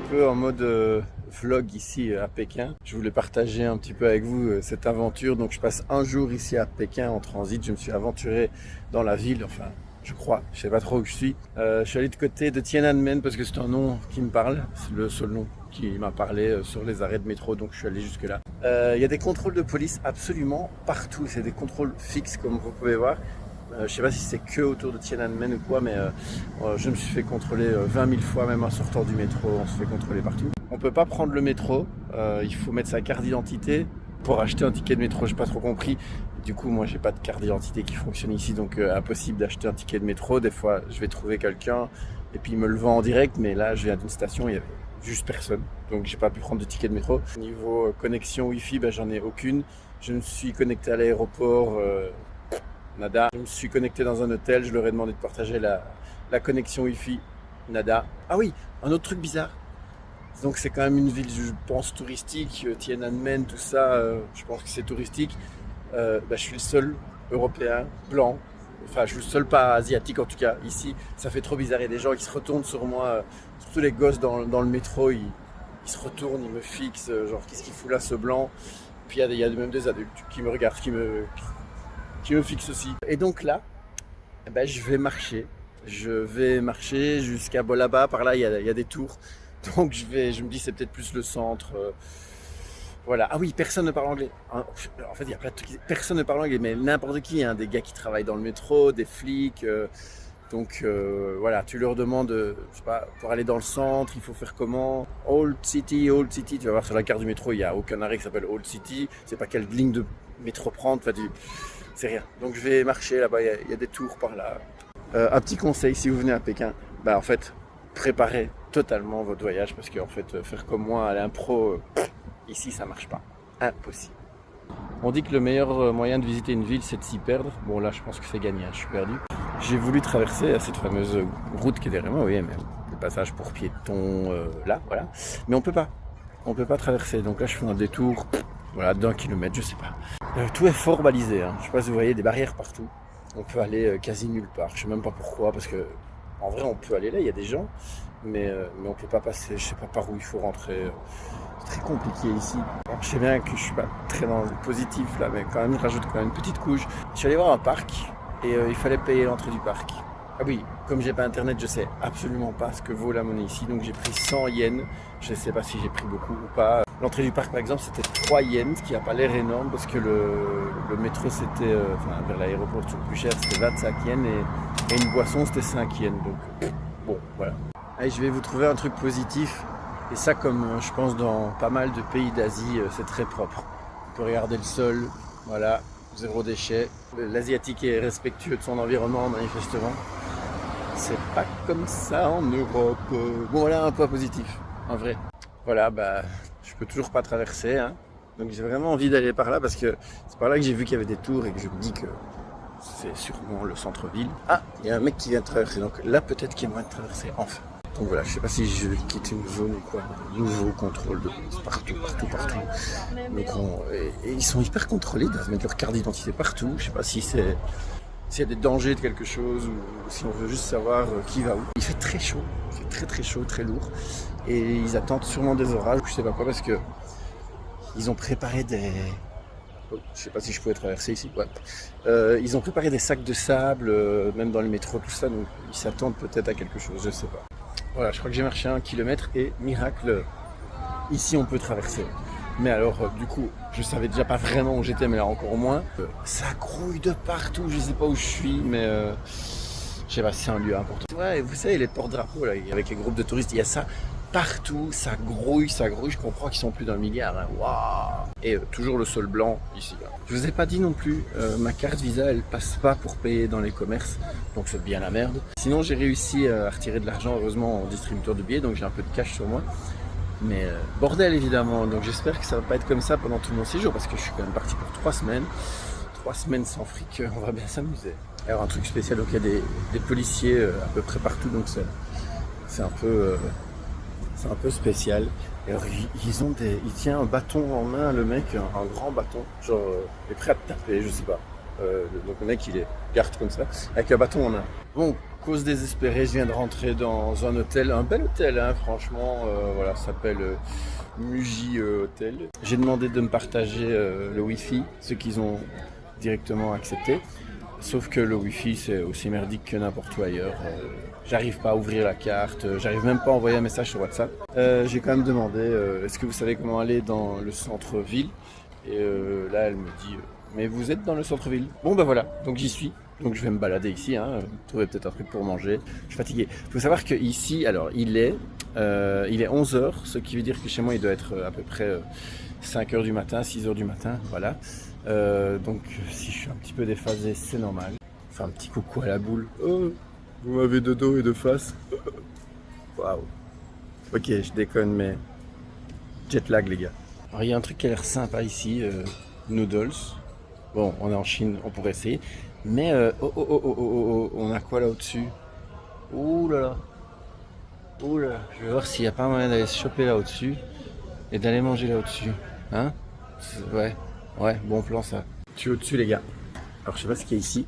peu en mode vlog ici à Pékin. Je voulais partager un petit peu avec vous cette aventure. Donc je passe un jour ici à Pékin en transit. Je me suis aventuré dans la ville, enfin je crois, je sais pas trop où je suis. Je suis allé de côté de Tiananmen parce que c'est un nom qui me parle. C'est le seul nom qui m'a parlé sur les arrêts de métro, donc je suis allé jusque là. Il y a des contrôles de police absolument partout. C'est des contrôles fixes comme vous pouvez voir. Je ne sais pas si c'est que autour de Tiananmen ou quoi, mais je me suis fait contrôler 20 000 fois, même en sortant du métro, on se fait contrôler partout. On ne peut pas prendre le métro, il faut mettre sa carte d'identité pour acheter un ticket de métro, je n'ai pas trop compris. Du coup, moi, j'ai pas de carte d'identité qui fonctionne ici, donc impossible d'acheter un ticket de métro. Des fois, je vais trouver quelqu'un et puis il me le vend en direct, mais là, je viens d'une station, il y avait juste personne, donc j'ai pas pu prendre de ticket de métro. Niveau connexion Wi-Fi, j'en ai aucune. Je me suis connecté à l'aéroport. Nada. Je me suis connecté dans un hôtel, je leur ai demandé de partager la connexion Wi-Fi. Nada. Ah oui, un autre truc bizarre. Donc c'est quand même une ville, je pense, touristique. Tiananmen, tout ça, je pense que c'est touristique. Je suis le seul Européen, blanc. Enfin, je suis le seul pas asiatique en tout cas. Ici, ça fait trop bizarre. Il y a des gens qui se retournent sur moi. Surtout les gosses dans le métro, ils se retournent, ils me fixent. Genre, qu'est-ce qu'il fout là, ce blanc? Puis il y a même des adultes qui me regardent, qui me fixe aussi. Et donc là, je vais marcher. Je vais marcher jusqu'à Bolaba. Par là, il y a des tours. Donc je me dis c'est peut-être plus le centre. Voilà. Ah oui, personne ne parle anglais. En fait, il y a plein de trucs. Personne ne parle anglais, mais n'importe qui. Des gars qui travaillent dans le métro, des flics. Donc voilà, tu leur demandes, je sais pas, pour aller dans le centre, il faut faire comment? Old City. Tu vas voir sur la carte du métro, il n'y a aucun arrêt qui s'appelle Old City. C'est pas quelle ligne de métro prendre. Enfin, c'est rien. Donc je vais marcher là-bas, il y a des tours par là. Un petit conseil, si vous venez à Pékin, en fait, préparez totalement votre voyage parce qu'en fait, faire comme moi à l'impro, ici ça marche pas. Impossible. On dit que le meilleur moyen de visiter une ville, c'est de s'y perdre. Bon là, je pense que c'est gagné, je suis perdu. J'ai voulu traverser cette fameuse route qui est derrière moi, oui, mais le passage pour piétons, là, voilà. Mais on peut pas. On peut pas traverser. Donc là, je fais un détour. Voilà, d'1 kilomètre, je sais pas. Tout est fort balisé, hein. Je sais pas si vous voyez, des barrières partout. On peut aller quasi nulle part. Je sais même pas pourquoi, parce que en vrai, on peut aller là, il y a des gens, mais on peut pas passer. Je sais pas par où il faut rentrer. C'est très compliqué ici. Alors, je sais bien que je suis pas très dans le positif là, mais quand même, je rajoute quand même une petite couche. Je suis allé voir un parc et il fallait payer l'entrée du parc. Ah oui, comme j'ai pas internet, je sais absolument pas ce que vaut la monnaie ici, donc j'ai pris 100 yens. Je sais pas si j'ai pris beaucoup ou pas. L'entrée du parc par exemple c'était 3 yens, ce qui n'a pas l'air énorme parce que le métro c'était, vers l'aéroport toujours plus cher, c'était 25 yens et une boisson c'était 5 yens. Donc bon, voilà. Allez, je vais vous trouver un truc positif. Et ça, comme je pense dans pas mal de pays d'Asie, c'est très propre. On peut regarder le sol, voilà, zéro déchet. L'Asiatique est respectueux de son environnement manifestement. C'est pas comme ça en Europe. Bon, voilà un point positif, en vrai. Voilà, je peux toujours pas traverser, hein. Donc j'ai vraiment envie d'aller par là parce que c'est par là que j'ai vu qu'il y avait des tours et que je me dis que c'est sûrement le centre-ville. Ah, il y a un mec qui vient de traverser, donc là peut-être qu'il y a moyen de traverser, enfin. Donc voilà, je sais pas si je quitte une zone ou quoi. Nouveau contrôle de police partout. Donc et ils sont hyper contrôlés, ils doivent mettre leur carte d'identité partout. Je sais pas si s'il y a des dangers de quelque chose ou si on veut juste savoir qui va où. Il fait très chaud, très chaud, très lourd. Et ils attendent sûrement des orages, je sais pas quoi, parce que ils ont préparé des... Oh, je sais pas si je pouvais traverser ici. Ouais. Ils ont préparé des sacs de sable, même dans le métro, tout ça. Donc ils s'attendent peut-être à quelque chose, je sais pas. Voilà, je crois que j'ai marché 1 kilomètre et miracle, ici on peut traverser. Mais alors, du coup, je savais déjà pas vraiment où j'étais, mais là encore moins. Ça grouille de partout, je sais pas où je suis, mais je sais pas si c'est un lieu important. Ouais, vous savez, les porte-drapeaux, là, avec les groupes de touristes, il y a ça partout, ça grouille, je comprends qu'ils sont plus d'1 milliard. Hein. Waouh. Et toujours le sol blanc ici. Là. Je vous ai pas dit non plus, ma carte Visa, elle passe pas pour payer dans les commerces, donc c'est bien la merde. Sinon, j'ai réussi à retirer de l'argent, heureusement, en distributeur de billets, donc j'ai un peu de cash sur moi. Mais bordel évidemment, donc j'espère que ça va pas être comme ça pendant tout mon séjour, parce que je suis quand même parti pour 3 semaines. 3 semaines sans fric, on va bien s'amuser. Alors un truc spécial, donc il y a des policiers à peu près partout, donc c'est un peu spécial. Et alors, il tient un bâton en main, le mec, un grand bâton, genre il est prêt à te taper, je sais pas. Donc le mec il est garde comme ça, avec un bâton en main. Bon, cause désespérée, je viens de rentrer dans un hôtel, un bel hôtel, hein, franchement, voilà, ça s'appelle Muji Hôtel. J'ai demandé de me partager le Wi-Fi, ce qu'ils ont directement accepté. Sauf que le Wi-Fi, c'est aussi merdique que n'importe où ailleurs. J'arrive pas à ouvrir la carte, j'arrive même pas à envoyer un message sur WhatsApp. J'ai quand même demandé, est-ce que vous savez comment aller dans le centre-ville? Et là, elle me dit, mais vous êtes dans le centre-ville? Bon, bah voilà, donc j'y suis. Donc je vais me balader ici, hein, trouver peut-être un truc pour manger. Je suis fatigué. Il faut savoir qu'ici, alors il est 11h, ce qui veut dire que chez moi il doit être à peu près 5h du matin, 6h du matin, voilà. Donc si je suis un petit peu déphasé, c'est normal. Enfin un petit coucou à la boule. Oh, vous m'avez de dos et de face. Waouh. Ok, je déconne, mais jet lag les gars. Alors il y a un truc qui a l'air sympa ici, noodles. Bon, on est en Chine, on pourrait essayer. Mais on a quoi là au-dessus? Ouh là là. Ouh là là. Je vais voir s'il n'y a pas moyen d'aller se choper là au-dessus et d'aller manger là au-dessus. Hein? Ouais, ouais, bon plan ça. Je suis au-dessus les gars. Alors je sais pas ce qu'il y a ici.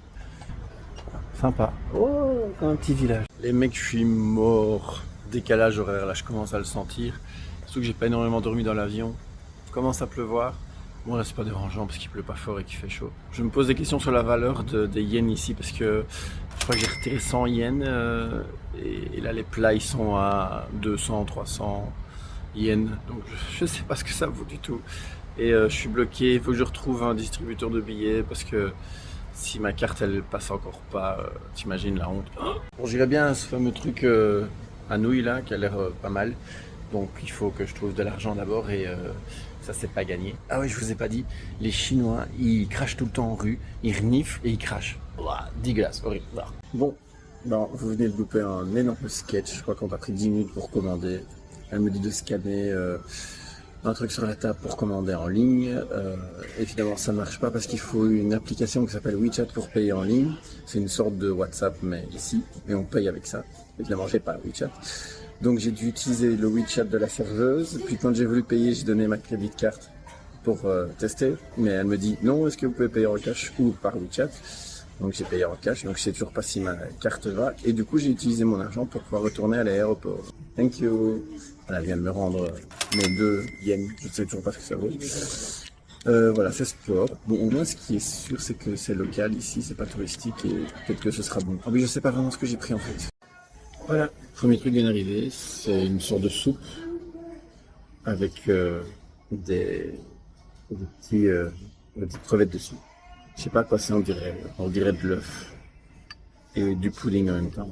Sympa. Oh, un petit village. Les mecs, je suis mort. Décalage horaire, là je commence à le sentir. Surtout que j'ai pas énormément dormi dans l'avion. Il commence à pleuvoir. Bon là c'est pas dérangeant parce qu'il pleut pas fort et qu'il fait chaud. Je me pose des questions sur la valeur des yens ici parce que je crois que j'ai retiré 100 yens et là les plats ils sont à 200, 300 yens. Donc je sais pas ce que ça vaut du tout. Et je suis bloqué, il faut que je retrouve un distributeur de billets parce que si ma carte elle passe encore pas, t'imagines la honte. Bon j'irais bien à ce fameux truc à nouilles là qui a l'air pas mal. Donc il faut que je trouve de l'argent d'abord et ça c'est pas gagné. Ah oui je vous ai pas dit, les Chinois ils crachent tout le temps en rue, ils reniflent et ils crachent. Ouah, dégueulasse, horrible. Bon, non, vous venez de louper un énorme sketch, je crois qu'on a pris 10 minutes pour commander. Elle me dit de scanner un truc sur la table pour commander en ligne. Évidemment ça ne marche pas parce qu'il faut une application qui s'appelle WeChat pour payer en ligne. C'est une sorte de WhatsApp mais ici, et on paye avec ça. Évidemment j'ai pas WeChat. Donc j'ai dû utiliser le WeChat de la serveuse, puis quand j'ai voulu payer, j'ai donné ma crédit carte pour tester, mais elle me dit non, est-ce que vous pouvez payer en cash ou par WeChat? Donc j'ai payé en cash, donc je sais toujours pas si ma carte va, et du coup j'ai utilisé mon argent pour pouvoir retourner à l'aéroport. Thank you. Elle vient de me rendre mes 2 yens, je sais toujours pas ce que ça vaut. Voilà, c'est sport. Bon, au moins ce qui est sûr, c'est que c'est local ici, c'est pas touristique, et peut-être que ce sera bon. Ah oui, je sais pas vraiment ce que j'ai pris en fait. Voilà, premier truc vient d'arriver, c'est une sorte de soupe avec des petites crevettes dessus. Je sais pas quoi c'est, on dirait de l'œuf et du pudding en même temps.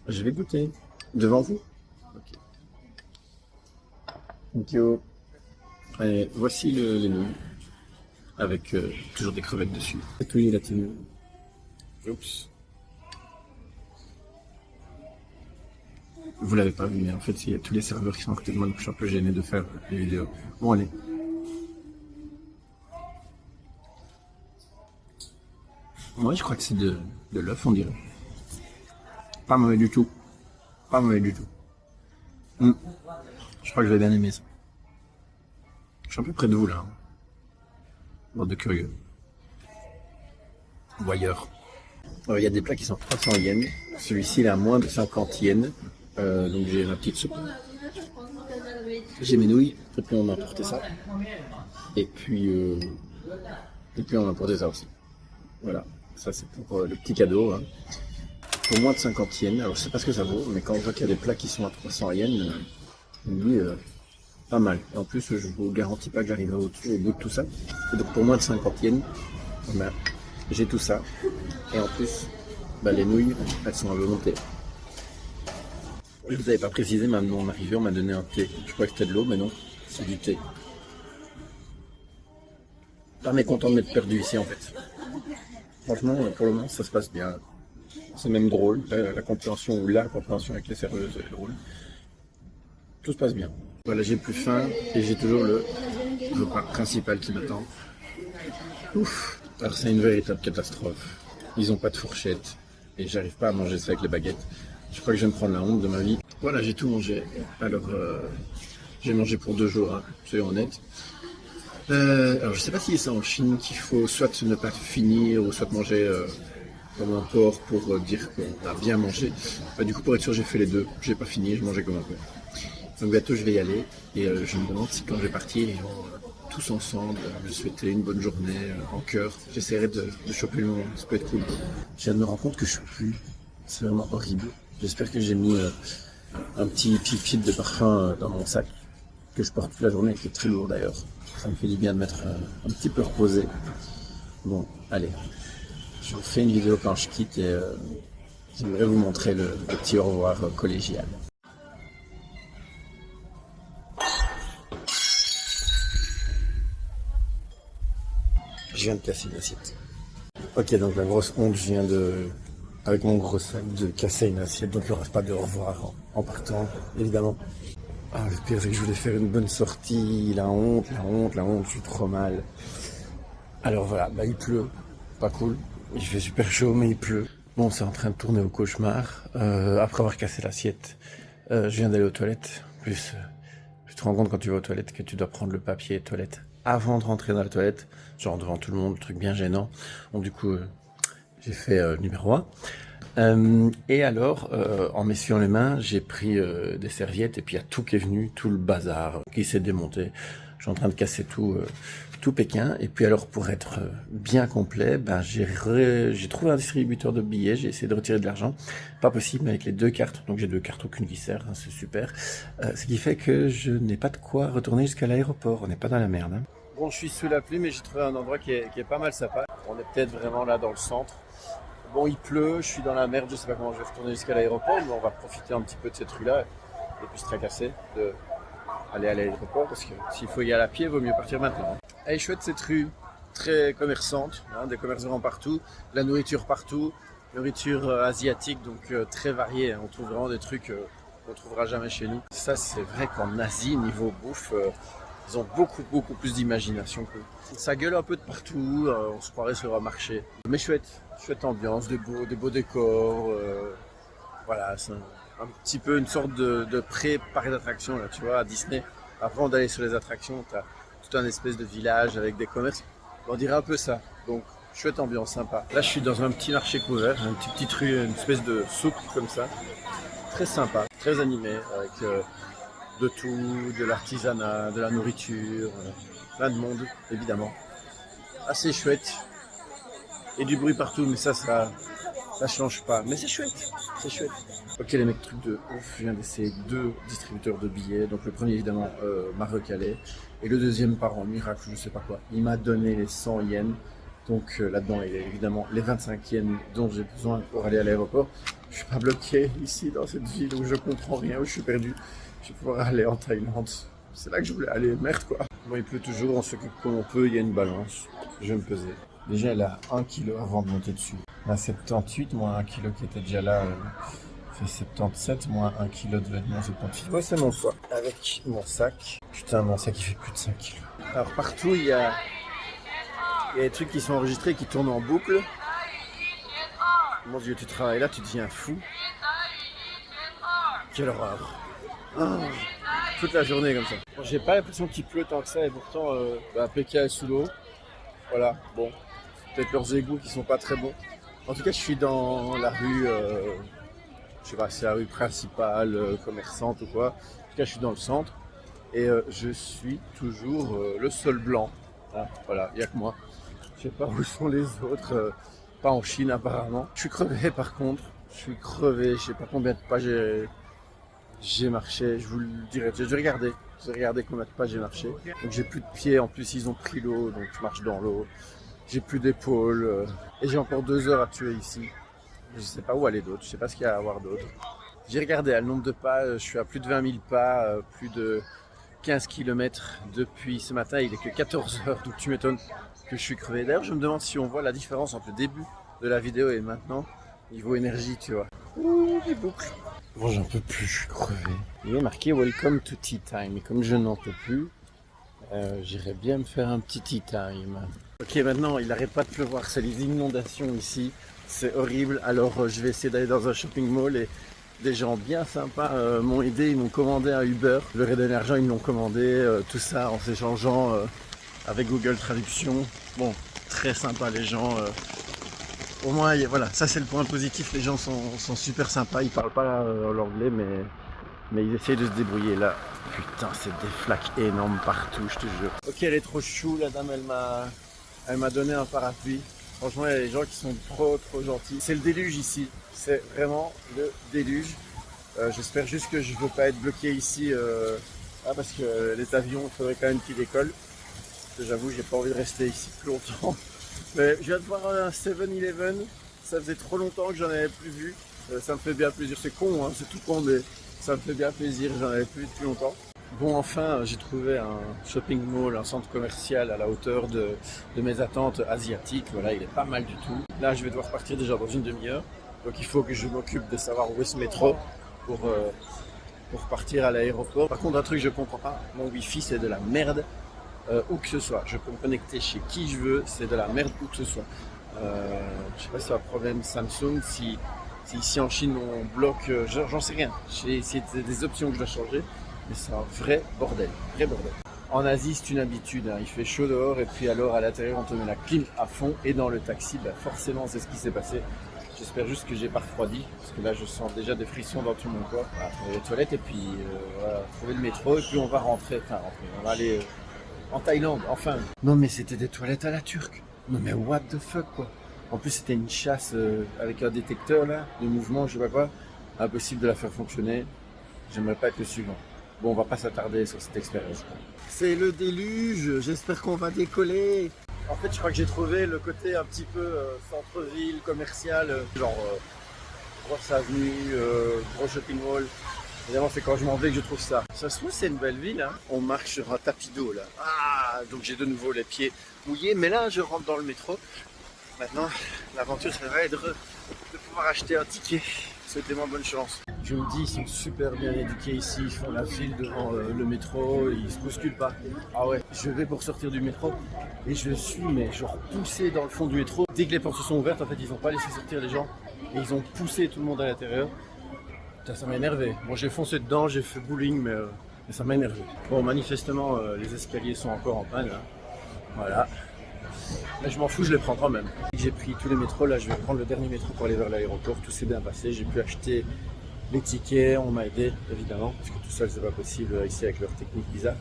Je vais goûter devant vous. Ok. Thank you. Allez, voici les nouilles avec toujours des crevettes dessus. Chatouiller la tenue. Oups. Vous l'avez pas vu, mais en fait, il y a tous les serveurs qui sont à côté de moi, donc je suis un peu gêné de faire les vidéos. Bon, allez. Moi, je crois que c'est de l'œuf, on dirait. Pas mauvais du tout. Pas mauvais du tout. Je crois que je vais bien aimer ça. Je suis un peu près de vous, là. Bande de curieux. Ou ailleurs. Il y a des plats qui sont 300 yens. Celui-ci, il est à moins de 50 yens. Donc j'ai ma petite soupe, j'ai mes nouilles, et puis on m'a apporté ça, et puis on m'a apporté ça aussi. Voilà, ça c'est pour le petit cadeau, hein. Pour moins de 50 yens, alors je sais pas ce que ça vaut, mais quand on voit qu'il y a des plats qui sont à 300 yens, on me dit pas mal. Et en plus je vous garantis pas que j'arriverai au bout de tout ça, et donc pour moins de 50 yens, j'ai tout ça, et en plus les nouilles, elles sont à volonté. Je vous avais pas précisé, mais à mon arrivée, on m'a donné un thé. Je crois que c'était de l'eau, mais non, c'est du thé. Pas mécontent de m'être perdu ici, en fait. Franchement, pour le moment, ça se passe bien. C'est même drôle. La compréhension avec les serveuses est drôle. Tout se passe bien. Voilà, j'ai plus faim et j'ai toujours le repas principal qui m'attend. Ouf. Alors c'est une véritable catastrophe. Ils ont pas de fourchette et j'arrive pas à manger ça avec les baguettes. Je crois que je vais me prendre la honte de ma vie. Voilà, j'ai tout mangé. Alors, j'ai mangé pour 2 jours, hein, soyons honnêtes. Alors, je sais pas si c'est en Chine qu'il faut soit ne pas finir ou soit manger comme un porc pour dire qu'on a bien mangé. Du coup, pour être sûr, j'ai fait les deux. J'ai pas fini, je mangeais comme un porc. Donc bientôt, je vais y aller et je me demande si quand je vais partir, ils vont tous ensemble me souhaiter une bonne journée en chœur. J'essaierai de choper le moment, ça peut être cool. Je viens de me rendre compte que je pue. C'est vraiment horrible. J'espère que j'ai mis un petit pied de parfum dans mon sac que je porte toute la journée, qui est très lourd d'ailleurs. Ça me fait du bien de mettre un petit peu reposé. Bon, allez. Je vous fais une vidéo quand je quitte et j'aimerais vous montrer le petit au revoir collégial. Je viens de casser une assiette. Ok, donc la grosse honte, je viens avec mon gros sac, de casser une assiette, donc il n'y aura pas de au revoir en partant, évidemment. Ah, le pire, c'est que je voulais faire une bonne sortie, la honte, je suis trop mal. Alors voilà, il pleut, pas cool, il fait super chaud, mais il pleut. Bon, c'est en train de tourner au cauchemar. Après avoir cassé l'assiette, je viens d'aller aux toilettes. Plus, tu te rends compte quand tu vas aux toilettes que tu dois prendre le papier toilette avant de rentrer dans la toilette, genre devant tout le monde, truc bien gênant. Donc du coup, j'ai fait numéro 1. Et alors, en m'essuyant les mains, j'ai pris des serviettes et puis il y a tout qui est venu, tout le bazar qui s'est démonté. Je suis en train de casser tout Pékin. Et puis alors, pour être bien complet, j'ai trouvé un distributeur de billets, j'ai essayé de retirer de l'argent. Pas possible avec les 2 cartes, donc j'ai 2 cartes, aucune qui sert, hein, c'est super. Ce qui fait que je n'ai pas de quoi retourner jusqu'à l'aéroport, on n'est pas dans la merde. Hein. Bon, je suis sous la pluie, mais j'ai trouvé un endroit qui est pas mal sympa. On est peut-être vraiment là dans le centre. Bon, il pleut, je suis dans la merde, je sais pas comment je vais retourner jusqu'à l'aéroport, mais on va profiter un petit peu de cette rue-là et puis se tracasser d'aller à l'aéroport parce que s'il faut y aller à pied, il vaut mieux partir maintenant. Elle est chouette cette rue, très commerçante, hein, des commerçants partout, de la nourriture partout, nourriture asiatique donc très variée, hein, on trouve vraiment des trucs qu'on trouvera jamais chez nous. Ça c'est vrai qu'en Asie, niveau bouffe, ils ont beaucoup plus d'imagination que nous. Ça gueule un peu de partout, on se croirait sur un marché. Mais chouette ambiance, des beaux décors. Voilà, c'est un petit peu une sorte de pré-parc d'attractions, là, tu vois, à Disney. Avant d'aller sur les attractions, tu as tout un espèce de village avec des commerces. On dirait un peu ça. Donc, chouette ambiance, sympa. Là, je suis dans un petit marché couvert, une petite rue, une espèce de souk comme ça. Très sympa, très animé, avec de tout, de l'artisanat, de la nourriture, plein de monde, évidemment. Assez chouette. Et du bruit partout, mais ça change pas. Mais c'est chouette. Ok les mecs, truc de ouf, je viens d'essayer 2 distributeurs de billets. Donc le premier évidemment m'a recalé. Et le deuxième par en miracle, je sais pas quoi. Il m'a donné les 100 yens. Donc là-dedans, il y a évidemment les 25 yens dont j'ai besoin pour aller à l'aéroport. Je suis pas bloqué ici dans cette ville où je comprends rien, où je suis perdu. Je vais pouvoir aller en Thaïlande. C'est là que je voulais aller, merde quoi. Bon, il pleut toujours, on s'occupe comme on peut, il y a une balance. Je vais me peser. Déjà, elle a 1 kg avant de monter dessus. La 78 moins 1 kg qui était déjà là, fait 77 moins 1 kg de vêtements, 78. Ouais, c'est mon poids. Avec mon sac. Putain, mon sac il fait plus de 5 kg. Alors partout, il y a des trucs qui sont enregistrés, qui tournent en boucle. Mon Dieu, tu travailles là, tu deviens fou. Quelle horreur. Oh, toute la journée comme ça. Bon, j'ai pas l'impression qu'il pleut tant que ça et pourtant Pékin est sous l'eau. Voilà, bon, peut-être leurs égouts qui sont pas très bons. En tout cas, je suis dans la rue, je sais pas, c'est la rue principale, commerçante ou quoi. En tout cas, je suis dans le centre et je suis toujours le seul blanc. Ah, voilà, il n'y a que moi. Je sais pas où sont les autres, pas en Chine apparemment. Je suis crevé par contre, je sais pas combien de pas j'ai marché, je vous le dirai, j'ai regardé combien de pas j'ai marché. Donc j'ai plus de pieds, en plus ils ont pris l'eau, donc je marche dans l'eau. J'ai plus d'épaules et j'ai encore 2 heures à tuer ici. Je sais pas où aller d'autre, je sais pas ce qu'il y a à voir d'autre. J'ai regardé le nombre de pas, je suis à plus de 20 000 pas, plus de 15 km depuis ce matin, il est que 14 heures, donc tu m'étonnes que je suis crevé. D'ailleurs je me demande si on voit la différence entre le début de la vidéo et maintenant, niveau énergie, tu vois. Ouh, les boucles. Bon, j'en peux plus, je suis crevé. Il est marqué Welcome to Tea Time. Et comme je n'en peux plus, j'irais bien me faire un petit tea time. Ok, maintenant, il n'arrête pas de pleuvoir. C'est les inondations ici. C'est horrible. Alors, je vais essayer d'aller dans un shopping mall et des gens bien sympas m'ont aidé. Ils m'ont commandé un Uber. Je leur ai donné l'argent, ils me l'ont commandé. Tout ça en s'échangeant avec Google Traduction. Bon, très sympa les gens. Au moins, voilà, ça c'est le point positif, les gens sont super sympas, ils parlent pas l'anglais, mais ils essayent de se débrouiller là. Putain, c'est des flaques énormes partout, je te jure. Ok, elle est trop chou, la dame, elle m'a donné un parapluie. Franchement, il y a des gens qui sont trop gentils. C'est le déluge ici, c'est vraiment le déluge. J'espère juste que je ne veux pas être bloqué ici, parce que les avions, il faudrait quand même qu'ils décollent. J'avoue, j'ai pas envie de rester ici plus longtemps. Mais je viens de voir un 7-Eleven, ça faisait trop longtemps que j'en avais plus vu. Ça me fait bien plaisir, c'est con, hein, c'est tout con, mais ça me fait bien plaisir, j'en avais plus depuis longtemps. Bon, enfin, j'ai trouvé un shopping mall, un centre commercial à la hauteur de mes attentes asiatiques. Voilà, il est pas mal du tout. Là, je vais devoir partir déjà dans une demi-heure. Donc il faut que je m'occupe de savoir où est ce métro pour partir à l'aéroport. Par contre, un truc que je comprends pas, mon wifi c'est de la merde. Où que ce soit, je peux me connecter chez qui je veux, c'est de la merde où que ce soit. Je sais pas si c'est un problème Samsung, si ici en Chine on bloque, j'en sais rien. C'est des options que je dois changer, mais c'est un vrai bordel. En Asie c'est une habitude, hein. Il fait chaud dehors et puis alors à l'intérieur on te met la clim à fond et dans le taxi, forcément c'est ce qui s'est passé. J'espère juste que j'ai pas refroidi, parce que là je sens déjà des frissons dans tout mon corps. Voilà, trouver les toilettes et puis voilà, trouver le métro et puis on va rentrer, on va aller en Thaïlande, enfin. Non mais c'était des toilettes à la turque. Non mais what the fuck quoi. En plus c'était une chasse avec un détecteur là, de mouvement, je sais pas quoi. Impossible de la faire fonctionner. J'aimerais pas être le suivant. Bon, on va pas s'attarder sur cette expérience. C'est le déluge, j'espère qu'on va décoller. En fait je crois que j'ai trouvé le côté un petit peu centre-ville, commercial, genre grosse avenue, gros shopping mall. Évidemment, c'est quand je m'en vais que je trouve ça. Ça se trouve, c'est une belle ville. Hein. On marche sur un tapis d'eau là. Ah, donc j'ai de nouveau les pieds mouillés. Mais là, je rentre dans le métro. Maintenant, l'aventure, ça va être de pouvoir acheter un ticket. Souhaitez-moi bonne chance. Je me dis, ils sont super bien éduqués ici. Ils font la file devant le métro. Ils se bousculent pas. Ah ouais, je vais pour sortir du métro. Et je suis, mais genre poussé dans le fond du métro. Dès que les portes se sont ouvertes, en fait, ils n'ont pas laissé sortir les gens. Et ils ont poussé tout le monde à l'intérieur. Putain, ça m'a énervé. Bon, j'ai foncé dedans, j'ai fait bowling, mais ça m'a énervé. Bon, manifestement, les escaliers sont encore en panne. Hein. Voilà. Mais je m'en fous, je les prends quand même. J'ai pris tous les métros. Là, je vais prendre le dernier métro pour aller vers l'aéroport. Tout s'est bien passé. J'ai pu acheter les tickets. On m'a aidé, évidemment, parce que tout seul, c'est pas possible ici avec leur technique bizarre.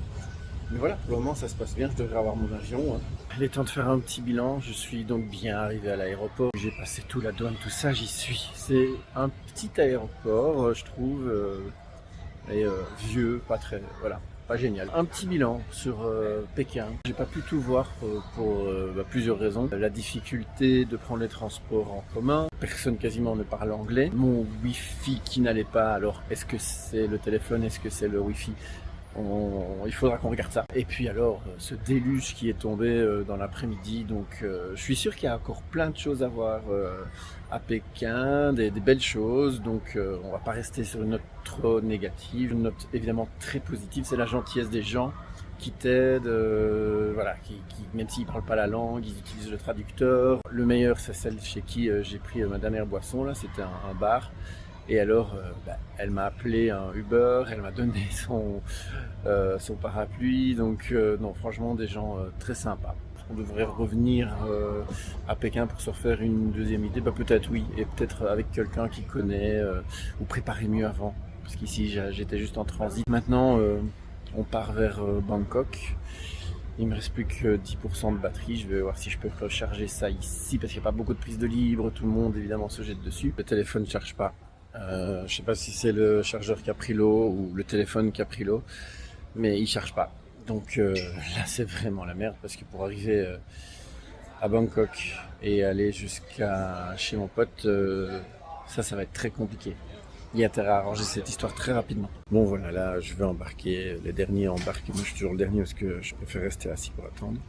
Mais voilà, pour le moment, ça se passe bien. Je devrais avoir mon avion. Hein. Il est temps de faire un petit bilan. Je suis donc bien arrivé à l'aéroport. J'ai passé tout la douane, tout ça, j'y suis. C'est un petit aéroport, je trouve, et vieux, pas très, voilà, pas génial. Un petit bilan sur Pékin. J'ai pas pu tout voir pour plusieurs raisons. La difficulté de prendre les transports en commun. Personne quasiment ne parle anglais. Mon Wi-Fi qui n'allait pas. Alors, est-ce que c'est le téléphone? Est-ce que c'est le Wi-Fi? Il faudra qu'on regarde ça. Et puis alors, ce déluge qui est tombé dans l'après-midi, donc je suis sûr qu'il y a encore plein de choses à voir à Pékin, des belles choses, donc on va pas rester sur une note trop négative. Une note évidemment très positive, c'est la gentillesse des gens qui t'aident, voilà, qui même s'ils parlent pas la langue, ils utilisent le traducteur. Le meilleur, c'est celle chez qui j'ai pris ma dernière boisson, là, c'était un bar. Et alors, elle m'a appelé un Uber, elle m'a donné son parapluie. Donc, non, franchement, des gens très sympas. On devrait revenir à Pékin pour se refaire une deuxième idée. Peut-être oui, et peut-être avec quelqu'un qui connaît ou préparer mieux avant. Parce qu'ici, j'étais juste en transit. Maintenant, on part vers Bangkok. Il me reste plus que 10% de batterie. Je vais voir si je peux recharger ça ici parce qu'il n'y a pas beaucoup de prise de libre. Tout le monde évidemment se jette dessus. Le téléphone ne charge pas. Je sais pas si c'est le chargeur qui a pris l'eau ou le téléphone qui a pris l'eau, mais il charge pas. Donc là c'est vraiment la merde parce que pour arriver à Bangkok et aller jusqu'à chez mon pote, ça va être très compliqué. Il y a intérêt à arranger cette histoire très rapidement. Bon voilà, là je vais embarquer, les derniers embarquent, moi je suis toujours le dernier parce que je préfère rester assis pour attendre.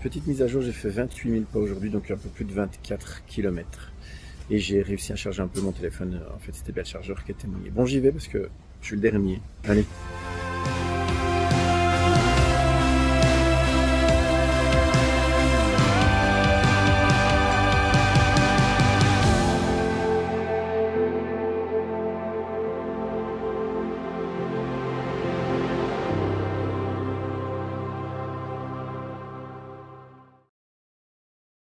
Petite mise à jour, j'ai fait 28 000 pas aujourd'hui, donc un peu plus de 24 km. Et j'ai réussi à charger un peu mon téléphone. En fait, c'était bien le chargeur qui était mouillé. Bon, j'y vais parce que je suis le dernier. Allez.